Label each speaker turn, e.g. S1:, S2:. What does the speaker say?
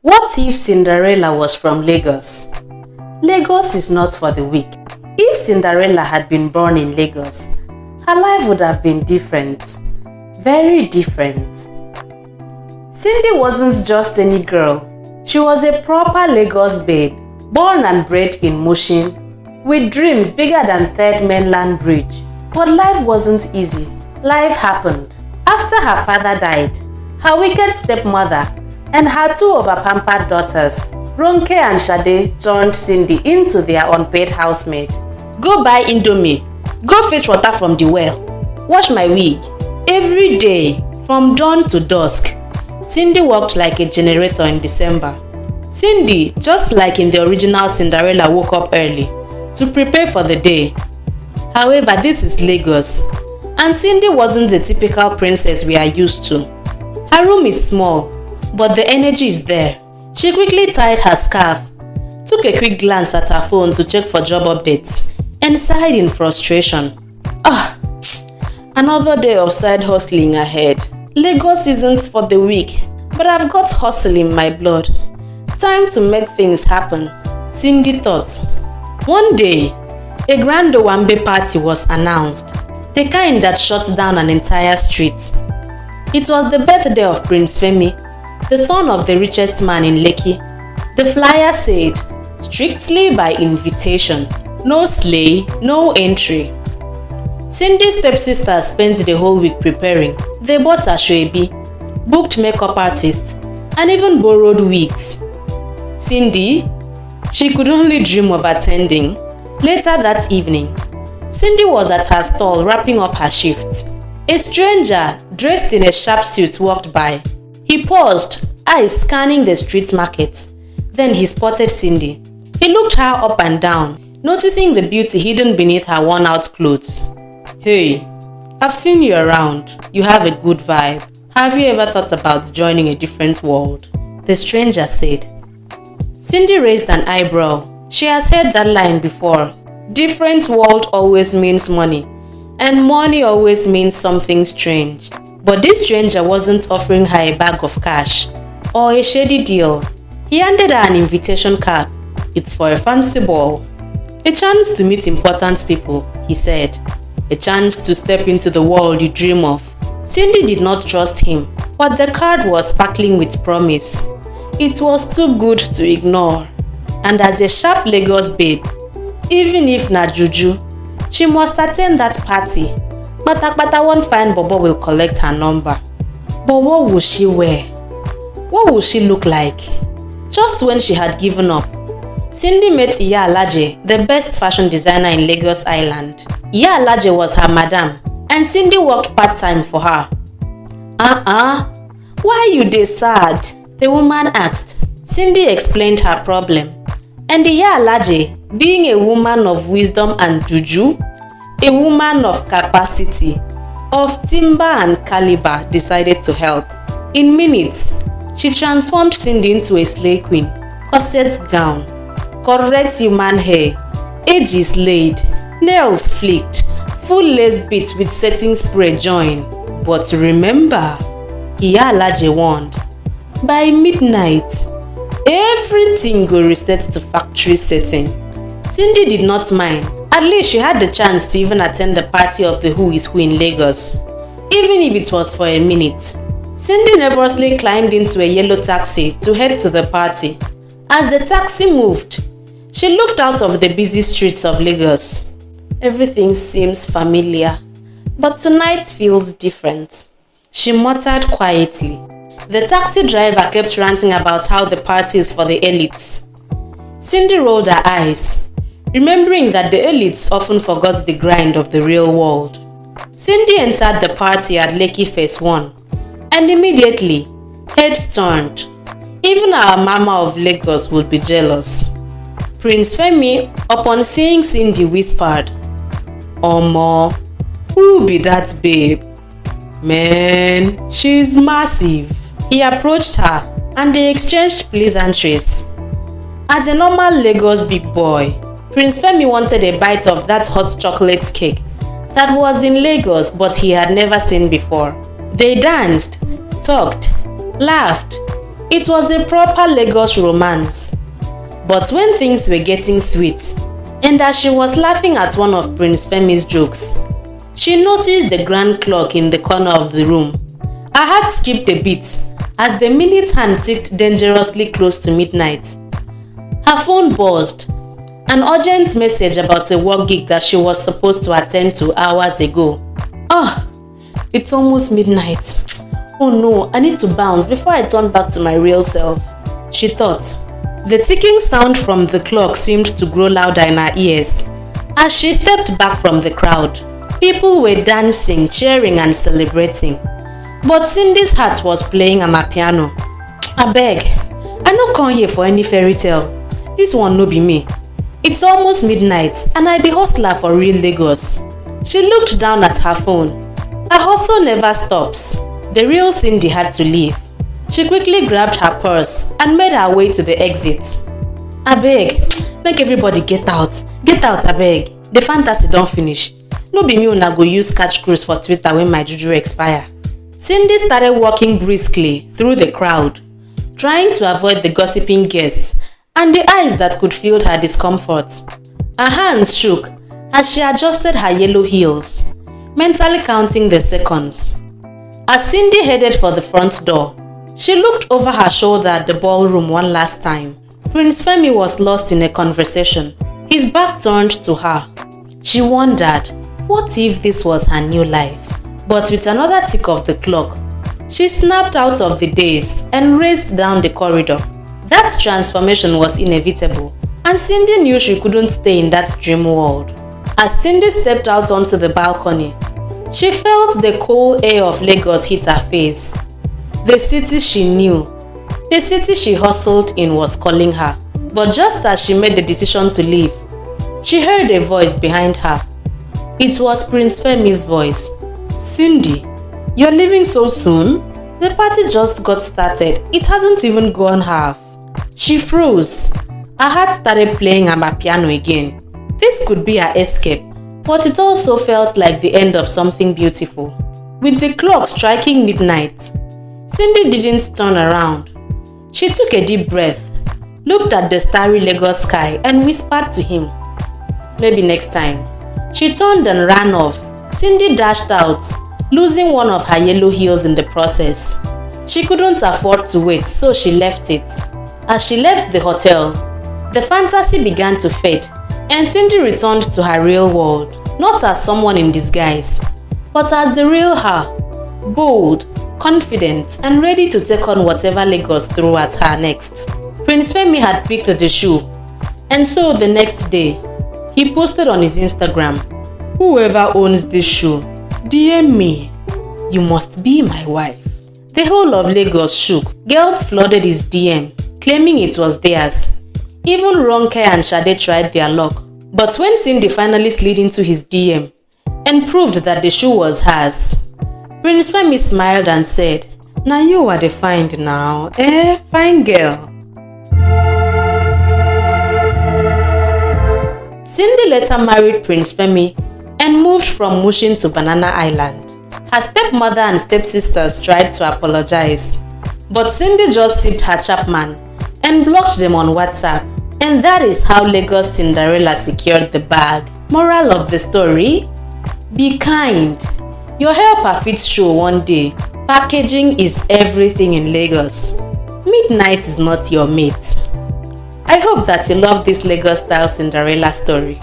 S1: What if Cinderella was from Lagos? Lagos is not for the weak. If Cinderella had been born in Lagos, her life would have been different. Very different. Cindy wasn't just any girl. She was a proper Lagos babe, born and bred in Mushin, with dreams bigger than Third Mainland Bridge. But life wasn't easy. Life happened. After her father died, her wicked stepmother and her two over-pampered daughters, Ronke and Sade, turned Cindy into their unpaid housemaid. Go buy Indomie, go fetch water from the well, wash my wig. Every day, from dawn to dusk, Cindy worked like a generator in December. Cindy, just like in the original Cinderella, woke up early to prepare for the day. However, this is Lagos, and Cindy wasn't the typical princess we are used to. Her room is small, but the energy is there. She quickly tied her scarf, took a quick glance at her phone to check for job updates, and sighed in frustration. Another day of side hustling ahead. Lagos isn't for the weak, but I've got hustle in my blood. Time to make things happen, Cindy thought. One day, a grand owambe party was announced, the kind that shuts down an entire street. It was the birthday of Prince Femi, the son of the richest man in Lekki. The flyer said, strictly by invitation, no sleigh, no entry. Cindy's stepsister spent the whole week preparing. They bought ashwebi, booked makeup artists, and even borrowed wigs. Cindy, she could only dream of attending. Later that evening, Cindy was at her stall wrapping up her shift. A stranger dressed in a sharp suit walked by. He paused, eyes scanning the street market. Then he spotted Cindy. He looked her up and down, noticing the beauty hidden beneath her worn-out clothes. Hey, I've seen you around. You have a good vibe. Have you ever thought about joining a different world? The stranger said. Cindy raised an eyebrow. She has heard that line before. Different world always means money, and money always means something strange. But this stranger wasn't offering her a bag of cash or a shady deal. He handed her an invitation card. It's for a fancy ball. A chance to meet important people, he said. A chance to step into the world you dream of. Cindy did not trust him, but the card was sparkling with promise. It was too good to ignore. And as a sharp Lagos babe, even if na juju, she must attend that party. But one fine bobo will collect her number. But what would she wear? What would she look like? Just when she had given up, Cindy met Iya Alaje, the best fashion designer in Lagos Island. Iya Alaje was her madam, and Cindy worked part-time for her. Why you dey sad? The woman asked. Cindy explained her problem, and Iya Alaje, being a woman of wisdom and juju, a woman of capacity, of timber and caliber, decided to help. In minutes, she transformed Cindy into a slay queen. Corset gown, correct human hair, edges laid, nails flicked, full lace beads with setting spray join. But remember, Iya Alaje warned, by midnight, everything go reset to factory setting. Cindy did not mind. At least she had the chance to even attend the party of the Who is Who in Lagos, even if it was for a minute. Cindy nervously climbed into a yellow taxi to head to the party. As the taxi moved, she looked out of the busy streets of Lagos. Everything seems familiar, but tonight feels different, she muttered quietly. The taxi driver kept ranting about how the party is for the elites. Cindy rolled her eyes, remembering that the elites often forgot the grind of the real world. Cindy entered the party at Lekki Phase 1, and immediately, heads turned. Even our mama of Lagos would be jealous. Prince Femi, upon seeing Cindy, whispered, Omo, who be that babe? Man, she's massive. He approached her, and they exchanged pleasantries. As a normal Lagos big boy, Prince Femi wanted a bite of that hot chocolate cake that was in Lagos but he had never seen before. They danced, talked, laughed, It was a proper Lagos romance. But when things were getting sweet, and as she was laughing at one of Prince Femi's jokes, she noticed the grand clock in the corner of the room. Her heart skipped a beat as the minute hand ticked dangerously close to midnight. Her phone buzzed. An urgent message about a work gig that she was supposed to attend to hours ago. Oh, it's almost midnight. Oh no, I need to bounce before I turn back to my real self, she thought. The ticking sound from the clock seemed to grow louder in her ears. As she stepped back from the crowd, people were dancing, cheering and celebrating. But Cindy's heart was playing amapiano. Abeg, I no come here for any fairy tale. This one no be me. It's almost midnight and I be hustler for real Lagos. She looked down at her phone. Her hustle never stops. The real Cindy had to leave. She quickly grabbed her purse and made her way to the exit. Abeg, make everybody get out. Get out, abeg. The fantasy don't finish. No be me una go use catch cruise for Twitter when my juju expire. Cindy started walking briskly through the crowd, trying to avoid the gossiping guests and the eyes that could feel her discomfort. Her hands shook as she adjusted her yellow heels, mentally counting the seconds. As Cindy headed for the front door, she looked over her shoulder at the ballroom one last time. Prince Femi was lost in a conversation, his back turned to her. She wondered, what if this was her new life? But with another tick of the clock, she snapped out of the daze and raced down the corridor. That transformation was inevitable, and Cindy knew she couldn't stay in that dream world. As Cindy stepped out onto the balcony, she felt the cool air of Lagos hit her face. The city she knew, the city she hustled in was calling her. But just as she made the decision to leave, she heard a voice behind her. It was Prince Femi's voice. Cindy, you're leaving so soon? The party just got started. It hasn't even gone half. She froze. Her heart started playing amapiano again. This could be her escape, but it also felt like the end of something beautiful. With the clock striking midnight, Cindy didn't turn around. She took a deep breath, looked at the starry Lagos sky and whispered to him, maybe next time. She turned and ran off. Cindy dashed out, losing one of her yellow heels in the process. She couldn't afford to wait, so she left it. As she left the hotel, the fantasy began to fade, and Cindy returned to her real world, not as someone in disguise, but as the real her, bold, confident, and ready to take on whatever Lagos threw at her next. Prince Femi had picked the shoe, and so the next day, he posted on his Instagram, "Whoever owns this shoe, DM me. You must be my wife." The whole of Lagos shook. Girls flooded his DM, claiming it was theirs. Even Ronke and Sade tried their luck. But when Cindy finally slid into his DM and proved that the shoe was hers, Prince Femi smiled and said, "Now you are the find now, fine girl." Cindy later married Prince Femi and moved from Mushin to Banana Island. Her stepmother and stepsisters tried to apologize, but Cindy just sipped her Chapman and blocked them on WhatsApp. And that is how Lagos Cinderella secured the bag. Moral of the story? Be kind. Your helper fits show one day. Packaging is everything in Lagos. Midnight is not your mate. I hope that you love this Lagos style Cinderella story.